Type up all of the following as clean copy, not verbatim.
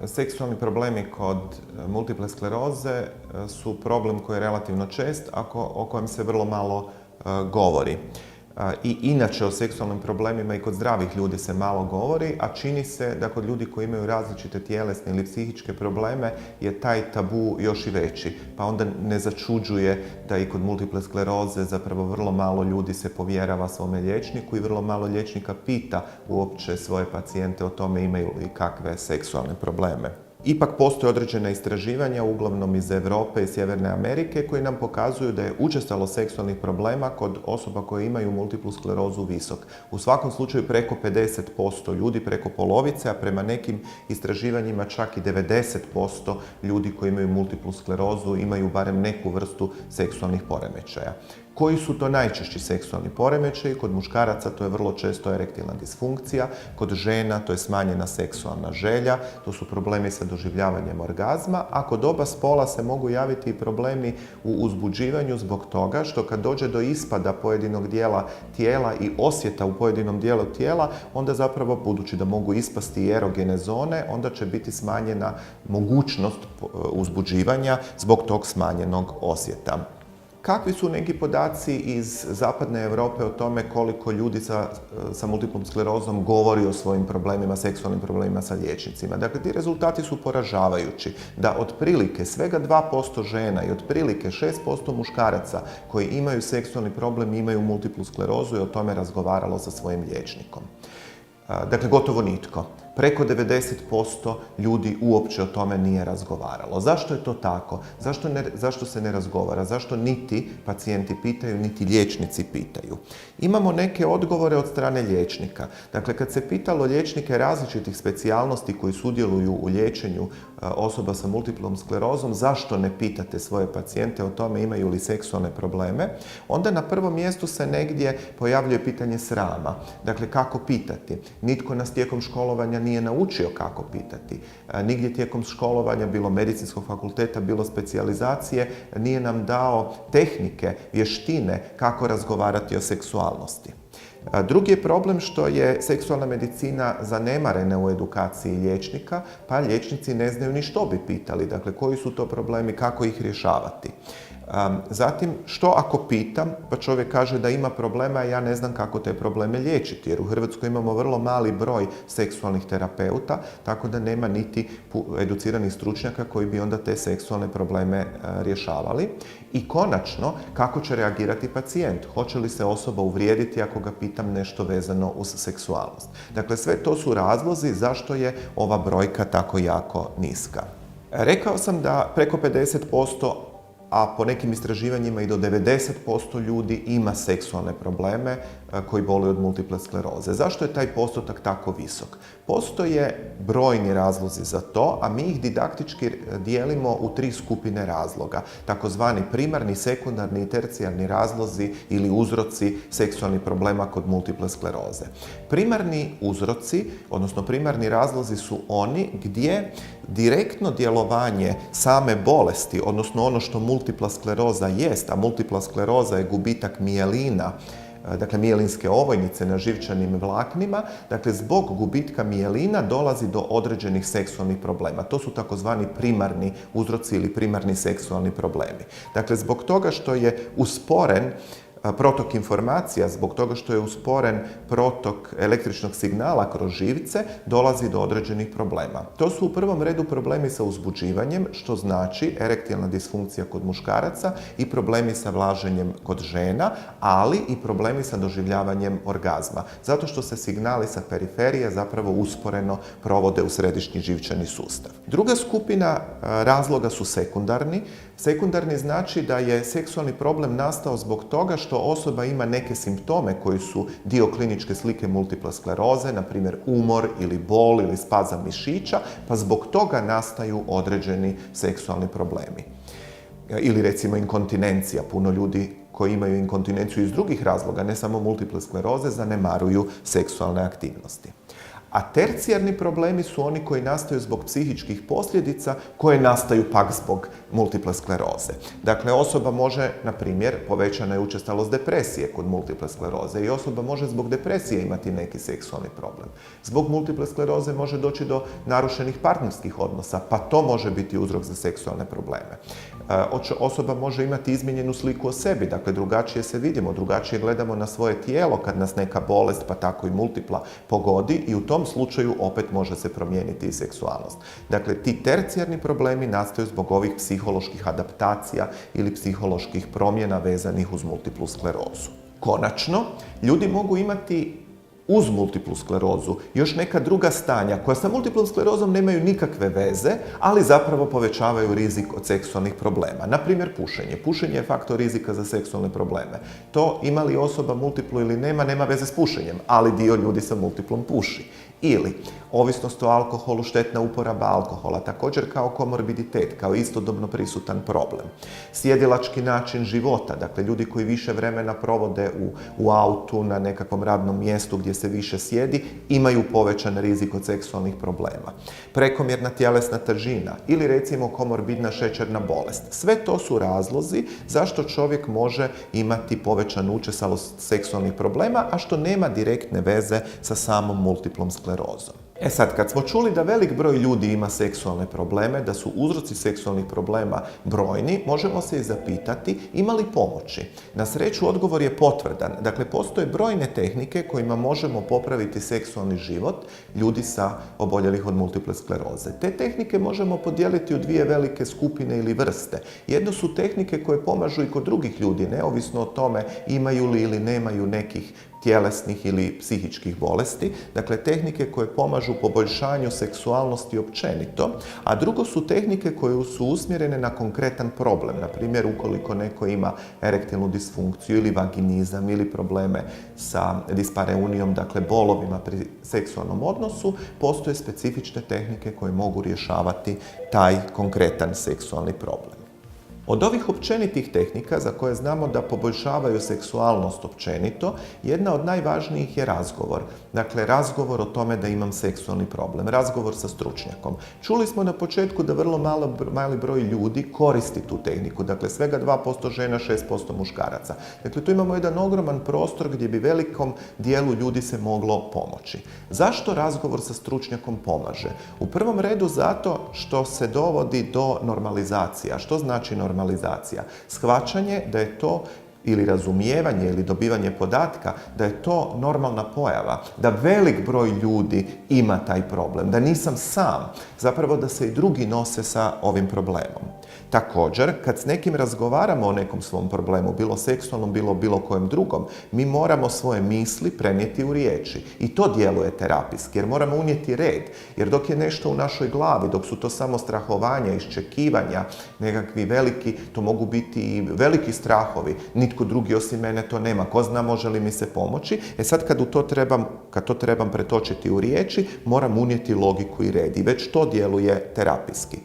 Seksualni problemi kod multiple skleroze su problem koji je relativno čest, o kojem se vrlo malo govori. I inače o seksualnim problemima i kod zdravih ljudi se malo govori, a čini se da kod ljudi koji imaju različite tjelesne ili psihičke probleme je taj tabu još i veći. Pa onda ne začuđuje da i kod multiple skleroze zapravo vrlo malo ljudi se povjerava svome liječniku i vrlo malo liječnika pita uopće svoje pacijente o tome imaju li kakve seksualne probleme. Ipak postoje određena istraživanja, uglavnom iz Europe i Sjeverne Amerike, koji nam pokazuju da je učestalost seksualnih problema kod osoba koje imaju multiplu sklerozu visok. U svakom slučaju preko 50% ljudi, preko polovice, a prema nekim istraživanjima čak i 90% ljudi koji imaju multiplu sklerozu imaju barem neku vrstu seksualnih poremećaja. Koji su to najčešći seksualni poremećaji? Kod muškaraca to je vrlo često erektilna disfunkcija, kod žena to je smanjena seksualna želja, to su problemi sa doživljavanjem orgazma, a kod oba spola se mogu javiti i problemi u uzbuđivanju zbog toga što kad dođe do ispada pojedinog dijela tijela i osjeta u pojedinom dijelu tijela, onda zapravo, budući da mogu ispasti i erogene zone, onda će biti smanjena mogućnost uzbuđivanja zbog tog smanjenog osjeta. Kakvi su neki podaci iz zapadne Europe o tome koliko ljudi sa multiplom sklerozom govori o svojim problemima, seksualnim problemima sa liječnicima? Dakle, ti rezultati su poražavajući. Da otprilike svega 2% žena i otprilike 6% muškaraca koji imaju seksualni problem imaju multiplu sklerozu i o tome razgovaralo sa svojim liječnikom. Dakle, gotovo nitko. Preko 90% ljudi uopće o tome nije razgovaralo. Zašto je to tako? Zašto se ne razgovara? Zašto niti pacijenti pitaju, niti liječnici pitaju? Imamo neke odgovore od strane liječnika. Dakle, kad se pitalo liječnike različitih specijalnosti koji sudjeluju u liječenju osoba sa multiplom sklerozom, zašto ne pitate svoje pacijente o tome imaju li seksualne probleme, onda na prvom mjestu se negdje pojavljuje pitanje srama. Dakle, kako pitati? Nitko nas tijekom školovanja nije naučio kako pitati. Nigdje tijekom školovanja, bilo medicinskog fakulteta, bilo specijalizacije, nije nam dao tehnike, vještine kako razgovarati o seksualnosti. Drugi je problem što je seksualna medicina zanemarena u edukaciji liječnika, pa liječnici ne znaju ni što bi pitali, dakle koji su to problemi, kako ih rješavati. Zatim, što ako pitam, pa čovjek kaže da ima problema, a ja ne znam kako te probleme liječiti, jer u Hrvatskoj imamo vrlo mali broj seksualnih terapeuta, tako da nema niti educiranih stručnjaka koji bi onda te seksualne probleme rješavali. I konačno, kako će reagirati pacijent? Hoće li se osoba uvrijediti ako ga pitam nešto vezano uz seksualnost? Dakle, sve to su razlozi zašto je ova brojka tako jako niska. Rekao sam da preko 50%, a po nekim istraživanjima i do 90% ljudi ima seksualne probleme koji boluju od multiple skleroze. Zašto je taj postotak tako visok? Postoje brojni razlozi za to, a mi ih didaktički dijelimo u 3 skupine razloga. Takozvani primarni, sekundarni i tercijarni razlozi ili uzroci seksualnih problema kod multiple skleroze. Primarni uzroci, odnosno primarni razlozi su oni gdje direktno djelovanje same bolesti, odnosno ono što multipla skleroza jest, a multipla skleroza je gubitak mijelina, dakle mijelinske ovojnice na živčanim vlaknima, dakle zbog gubitka mijelina dolazi do određenih seksualnih problema. To su takozvani primarni uzroci ili primarni seksualni problemi. Dakle, zbog toga što je usporen protok informacija, zbog toga što je usporen protok električnog signala kroz živce, dolazi do određenih problema. To su u prvom redu problemi sa uzbuđivanjem, što znači erektilna disfunkcija kod muškaraca i problemi sa vlaženjem kod žena, ali i problemi sa doživljavanjem orgazma, zato što se signali sa periferije zapravo usporeno provode u središnji živčani sustav. Druga skupina razloga su sekundarni. Sekundarni znači da je seksualni problem nastao zbog toga što osoba ima neke simptome koji su dio kliničke slike multiple skleroze, na primjer umor ili bol ili spazam mišića, pa zbog toga nastaju određeni seksualni problemi. Ili recimo inkontinencija. Puno ljudi koji imaju inkontinenciju iz drugih razloga, ne samo multiple skleroze, zanemaruju seksualne aktivnosti. A tercijarni problemi su oni koji nastaju zbog psihičkih posljedica koje nastaju pak zbog multiple skleroze. Dakle, osoba može, na primjer, povećana je učestalost depresije kod multiple skleroze i osoba može zbog depresije imati neki seksualni problem. Zbog multiple skleroze može doći do narušenih partnerskih odnosa, pa to može biti uzrok za seksualne probleme. Osoba može imati izmijenjenu sliku o sebi, dakle drugačije se vidimo, drugačije gledamo na svoje tijelo kad nas neka bolest, pa tako i multipla, pogodi i u tom slučaju opet može se promijeniti i seksualnost. Dakle, ti tercijarni problemi nastaju zbog ovih psiholoških adaptacija ili psiholoških promjena vezanih uz multiplu sklerozu. Konačno, ljudi mogu imati uz multiplu sklerozu još neka druga stanja koja sa multiplom sklerozom nemaju nikakve veze, ali zapravo povećavaju rizik od seksualnih problema. Na primjer, pušenje. Pušenje je faktor rizika za seksualne probleme. To ima li osoba multiplu ili nema veze s pušenjem, ali dio ljudi sa multiplom puši. Ili ovisnost o alkoholu, štetna uporaba alkohola, također kao komorbiditet, kao istodobno prisutan problem. Sjedilački način života, dakle ljudi koji više vremena provode u autu, na nekakvom radnom mjestu gdje se više sjedi, imaju povećan rizik od seksualnih problema. Prekomjerna tjelesna težina ili recimo komorbidna šećerna bolest. Sve to su razlozi zašto čovjek može imati povećanu učestalost seksualnih problema, a što nema direktne veze sa samom multiplom sklerozom. E sad, kad smo čuli da velik broj ljudi ima seksualne probleme, da su uzroci seksualnih problema brojni, možemo se i zapitati ima li pomoći. Na sreću, odgovor je potvrdan. Dakle, postoje brojne tehnike kojima možemo popraviti seksualni život ljudi sa oboljelih od multiple skleroze. Te tehnike možemo podijeliti u dvije velike skupine ili vrste. Jedno su tehnike koje pomažu i kod drugih ljudi, neovisno o tome imaju li ili nemaju nekih tjelesnih ili psihičkih bolesti, dakle tehnike koje pomažu poboljšanju seksualnosti općenito, a drugo su tehnike koje su usmjerene na konkretan problem, na primjer ukoliko neko ima erektilnu disfunkciju ili vaginizam ili probleme sa dispareunijom, dakle bolovima pri seksualnom odnosu, postoje specifične tehnike koje mogu rješavati taj konkretan seksualni problem. Od ovih općenitih tehnika za koje znamo da poboljšavaju seksualnost općenito, jedna od najvažnijih je razgovor. Dakle, razgovor o tome da imam seksualni problem, razgovor sa stručnjakom. Čuli smo na početku da vrlo mali broj ljudi koristi tu tehniku, dakle svega 2% žena, 6% muškaraca. Dakle, tu imamo jedan ogroman prostor gdje bi velikom dijelu ljudi se moglo pomoći. Zašto razgovor sa stručnjakom pomaže? U prvom redu zato što se dovodi do normalizacija. Što znači normalizacija? Shvaćanje da je to ili razumijevanje ili dobivanje podatka da je to normalna pojava, da velik broj ljudi ima taj problem, da nisam sam, zapravo da se i drugi nose sa ovim problemom. Također, kad s nekim razgovaramo o nekom svom problemu, bilo seksualnom, bilo kojem drugom, mi moramo svoje misli prenijeti u riječi. I to djeluje terapijski, jer moramo unijeti red. Jer dok je nešto u našoj glavi, dok su to samo strahovanja, iščekivanja, nekakvi veliki, to mogu biti i veliki strahovi, nitko drugi osim mene to nema, ko zna može li mi se pomoći. E sad kad to trebam pretočiti u riječi, moram unijeti logiku i red. I već to djeluje terapijski.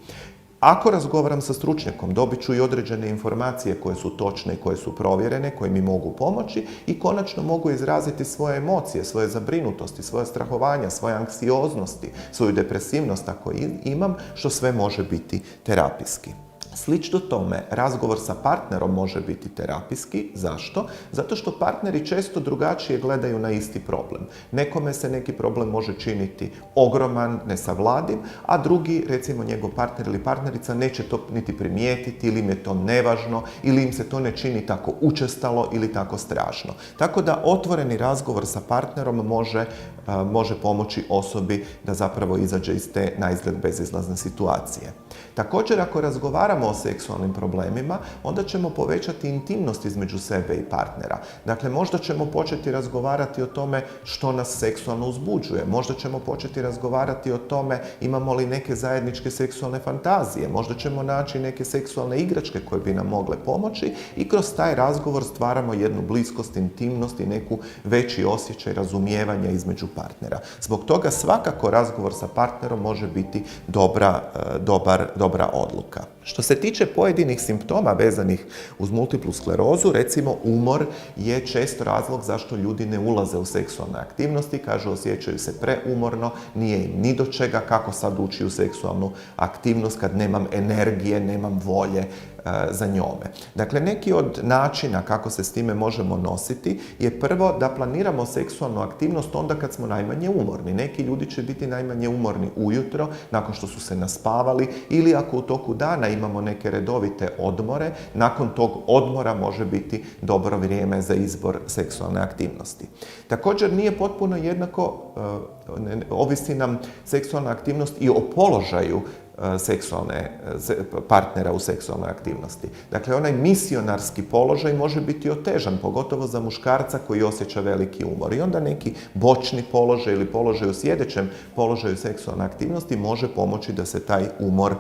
Ako razgovaram sa stručnjakom, dobit ću i određene informacije koje su točne i koje su provjerene, koje mi mogu pomoći i konačno mogu izraziti svoje emocije, svoje zabrinutosti, svoje strahovanja, svoje anksioznosti, svoju depresivnost ako imam, što sve može biti terapijski. Slično tome, razgovor sa partnerom može biti terapijski. Zašto? Zato što partneri često drugačije gledaju na isti problem. Nekome se neki problem može činiti ogroman, nesavladiv, a drugi, recimo njegov partner ili partnerica, neće to niti primijetiti ili im je to nevažno ili im se to ne čini tako učestalo ili tako strašno. Tako da otvoreni razgovor sa partnerom može pomoći osobi da zapravo izađe iz te naizgled bezizlazne situacije. Također, ako razgovaramo o seksualnim problemima, onda ćemo povećati intimnost između sebe i partnera. Dakle, možda ćemo početi razgovarati o tome što nas seksualno uzbuđuje. Možda ćemo početi razgovarati o tome imamo li neke zajedničke seksualne fantazije. Možda ćemo naći neke seksualne igračke koje bi nam mogle pomoći i kroz taj razgovor stvaramo jednu bliskost, intimnost i neku veći osjećaj razumijevanja između partnera. Zbog toga svakako razgovor sa partnerom može biti dobra odluka. Što Što se tiče pojedinih simptoma vezanih uz multiplu sklerozu, recimo umor je često razlog zašto ljudi ne ulaze u seksualne aktivnosti, kažu osjećaju se preumorno, nije im ni do čega, kako sad ući u seksualnu aktivnost kad nemam energije, nemam volje za njome. Dakle, neki od načina kako se s time možemo nositi je prvo da planiramo seksualnu aktivnost onda kad smo najmanje umorni. Neki ljudi će biti najmanje umorni ujutro, nakon što su se naspavali, ili ako u toku dana imamo neke redovite odmore, nakon tog odmora može biti dobro vrijeme za izbor seksualne aktivnosti. Također nije potpuno jednako, ovisi nam seksualna aktivnost i o položaju partnera u seksualnoj aktivnosti. Dakle, onaj misionarski položaj može biti otežan, pogotovo za muškarca koji osjeća veliki umor. I onda neki bočni položaj ili položaj u sjedećem položaju seksualne aktivnosti može pomoći da se taj umor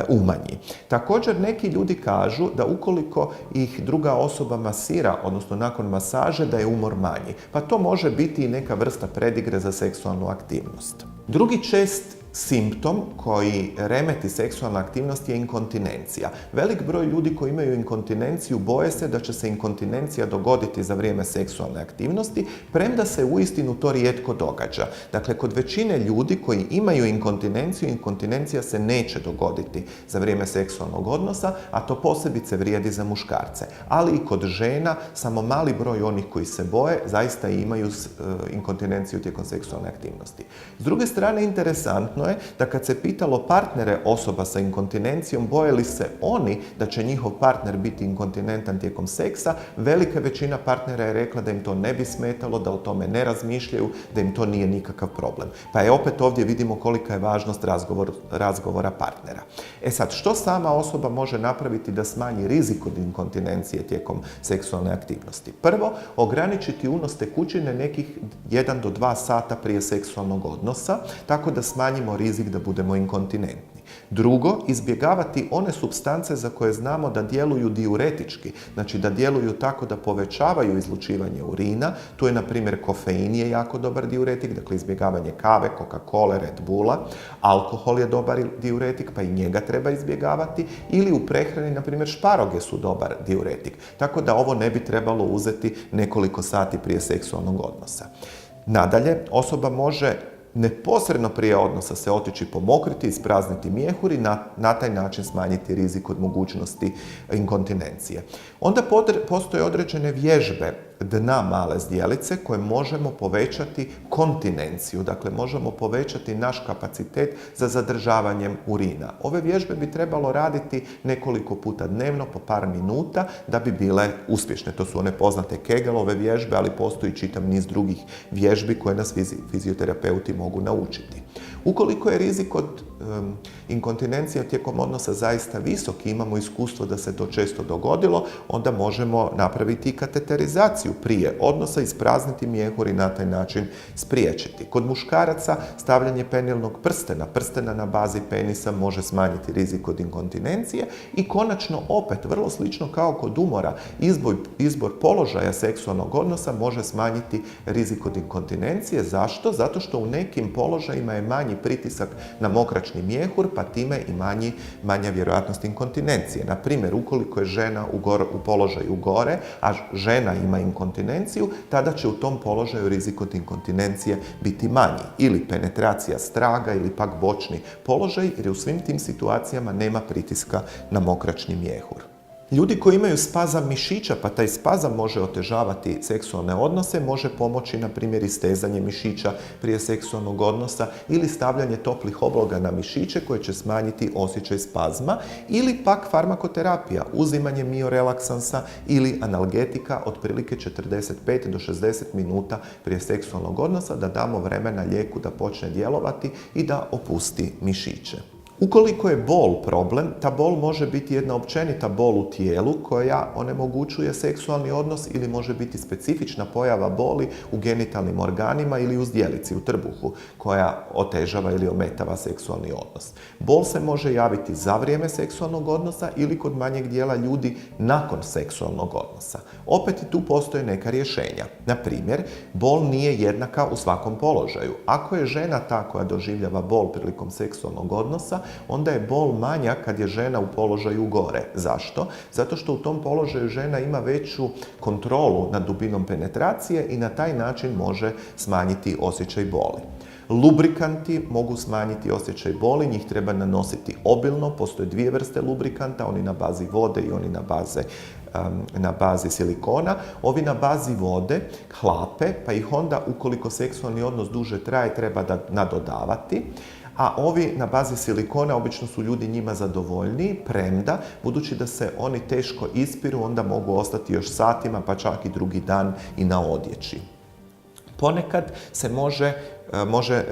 umanji. Također, neki ljudi kažu da ukoliko ih druga osoba masira, odnosno nakon masaže, da je umor manji. Pa to može biti i neka vrsta predigre za seksualnu aktivnost. Drugi čest simptom koji remeti seksualna aktivnost je inkontinencija. Velik broj ljudi koji imaju inkontinenciju boje se da će se inkontinencija dogoditi za vrijeme seksualne aktivnosti, premda se uistinu to rijetko događa. Dakle, kod većine ljudi koji imaju inkontinenciju, inkontinencija se neće dogoditi za vrijeme seksualnog odnosa, a to posebice vrijedi za muškarce. Ali i kod žena, samo mali broj onih koji se boje zaista imaju inkontinenciju tijekom seksualne aktivnosti. S druge strane, interesantno je da kad se pitalo partnere osoba sa inkontinencijom boje li se oni da će njihov partner biti inkontinentan tijekom seksa, velika većina partnera je rekla da im to ne bi smetalo, da o tome ne razmišljaju, da im to nije nikakav problem. Pa je opet ovdje vidimo kolika je važnost razgovora partnera. E sad, što sama osoba može napraviti da smanji rizik od inkontinencije tijekom seksualne aktivnosti? Prvo, ograničiti unos tekućine nekih 1 do 2 sata prije seksualnog odnosa, tako da smanjimo rizik da budemo inkontinentni. Drugo, izbjegavati one supstance za koje znamo da djeluju diuretički, znači da djeluju tako da povećavaju izlučivanje urina. Tu je, na primjer, kofein je jako dobar diuretik, dakle izbjegavanje kave, Coca-Cola, Red Bulla. Alkohol je dobar diuretik, pa i njega treba izbjegavati. Ili u prehrani, na primjer, šparoge su dobar diuretik. Tako da ovo ne bi trebalo uzeti nekoliko sati prije seksualnog odnosa. Nadalje, osoba može neposredno prije odnosa se otići pomokriti, isprazniti mjehur i na taj način smanjiti rizik od mogućnosti inkontinencije. Onda postoje određene vježbe dna male zdjelice koje možemo povećati kontinenciju, dakle možemo povećati naš kapacitet za zadržavanjem urina. Ove vježbe bi trebalo raditi nekoliko puta dnevno po par minuta da bi bile uspješne. To su one poznate Kegelove vježbe, ali postoji čitav niz drugih vježbi koje nas fizioterapeuti mogu naučiti. Ukoliko je rizik od inkontinencije tijekom odnosa zaista visok i imamo iskustvo da se to često dogodilo, onda možemo napraviti i kateterizaciju prije odnosa, isprazniti mjehur i na taj način spriječiti. Kod muškaraca stavljanje penilnog prstena na bazi penisa može smanjiti rizik od inkontinencije i konačno opet, vrlo slično kao kod umora, izbor položaja seksualnog odnosa može smanjiti rizik od inkontinencije. Zašto? Zato što u nekim položajima je manji pritisak na mokraćni mjehur, pa time i manja vjerojatnost inkontinencije. Na primjer, ukoliko je žena u položaju gore, a žena ima inkontinenciju, tada će u tom položaju rizik od inkontinencije biti manji. Ili penetracija straga ili pak bočni položaj, jer u svim tim situacijama nema pritiska na mokraćni mjehur. Ljudi koji imaju spazam mišića, pa taj spazam može otežavati seksualne odnose, može pomoći, na primjer, istezanje mišića prije seksualnog odnosa ili stavljanje toplih obloga na mišiće koje će smanjiti osjećaj spazma, ili pak farmakoterapija, uzimanje miorelaksansa ili analgetika otprilike 45 do 60 minuta prije seksualnog odnosa da damo vremena lijeku da počne djelovati i da opusti mišiće. Ukoliko je bol problem, ta bol može biti jedna općenita bol u tijelu koja onemogućuje seksualni odnos ili može biti specifična pojava boli u genitalnim organima ili u zdjelici, u trbuhu, koja otežava ili ometava seksualni odnos. Bol se može javiti za vrijeme seksualnog odnosa ili kod manjeg dijela ljudi nakon seksualnog odnosa. Opet i tu postoje neka rješenja. Na primjer, bol nije jednaka u svakom položaju. Ako je žena ta koja doživljava bol prilikom seksualnog odnosa, onda je bol manja kad je žena u položaju gore. Zašto? Zato što u tom položaju žena ima veću kontrolu nad dubinom penetracije i na taj način može smanjiti osjećaj boli. Lubrikanti mogu smanjiti osjećaj boli, njih treba nanositi obilno, postoje dvije vrste lubrikanta, oni na bazi vode i oni na bazi silikona. Ovi na bazi vode hlape, pa ih onda ukoliko seksualni odnos duže traje treba nadodavati, a ovi na bazi silikona obično su ljudi njima zadovoljniji, premda, budući da se oni teško ispiru, onda mogu ostati još satima, pa čak i drugi dan i na odjeći. Ponekad se može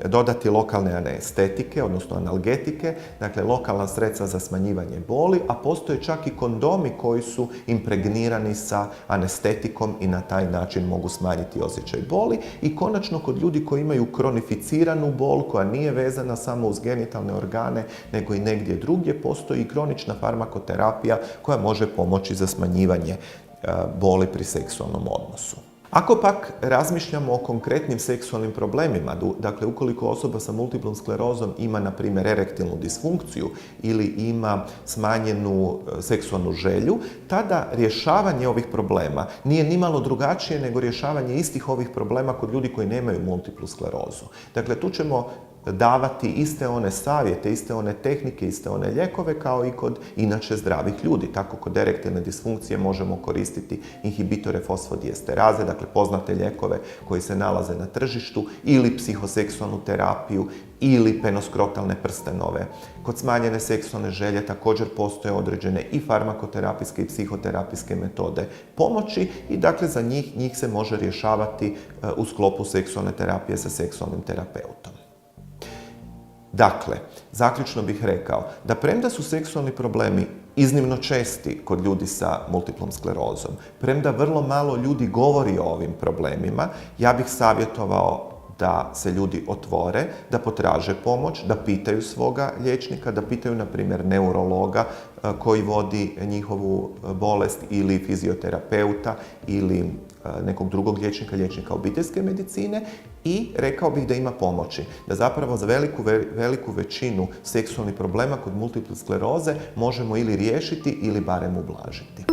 dodati lokalne anestetike, odnosno analgetike, dakle lokalna sredstva za smanjivanje boli, a postoje čak i kondomi koji su impregnirani sa anestetikom i na taj način mogu smanjiti osjećaj boli. I konačno, kod ljudi koji imaju kronificiranu bol, koja nije vezana samo uz genitalne organe, nego i negdje drugdje, postoji i kronična farmakoterapija koja može pomoći za smanjivanje boli pri seksualnom odnosu. Ako pak razmišljamo o konkretnim seksualnim problemima, dakle ukoliko osoba sa multiplom sklerozom ima, na primjer, erektilnu disfunkciju ili ima smanjenu seksualnu želju, tada rješavanje ovih problema nije nimalo drugačije nego rješavanje istih ovih problema kod ljudi koji nemaju multiplu sklerozu. Dakle, tu ćemo davati iste one savjete, iste one tehnike, iste one lijekove kao i kod inače zdravih ljudi. Tako kod erektilne disfunkcije možemo koristiti inhibitore fosfodiesteraze, dakle poznate lijekove koji se nalaze na tržištu, ili psihoseksualnu terapiju, ili penoskrotalne prstenove. Kod smanjene seksualne želje također postoje određene i farmakoterapijske i psihoterapijske metode pomoći i dakle za njih se može rješavati u sklopu seksualne terapije sa seksualnim terapeutom. Dakle, zaključno bih rekao da premda su seksualni problemi iznimno česti kod ljudi sa multiplom sklerozom, premda vrlo malo ljudi govori o ovim problemima, ja bih savjetovao da se ljudi otvore, da potraže pomoć, da pitaju svoga liječnika, da pitaju, na primjer, neurologa koji vodi njihovu bolest ili fizioterapeuta ili nekog drugog liječnika obiteljske medicine i rekao bih da ima pomoći. Da zapravo za veliku većinu seksualnih problema kod multiple skleroze možemo ili riješiti ili barem ublažiti.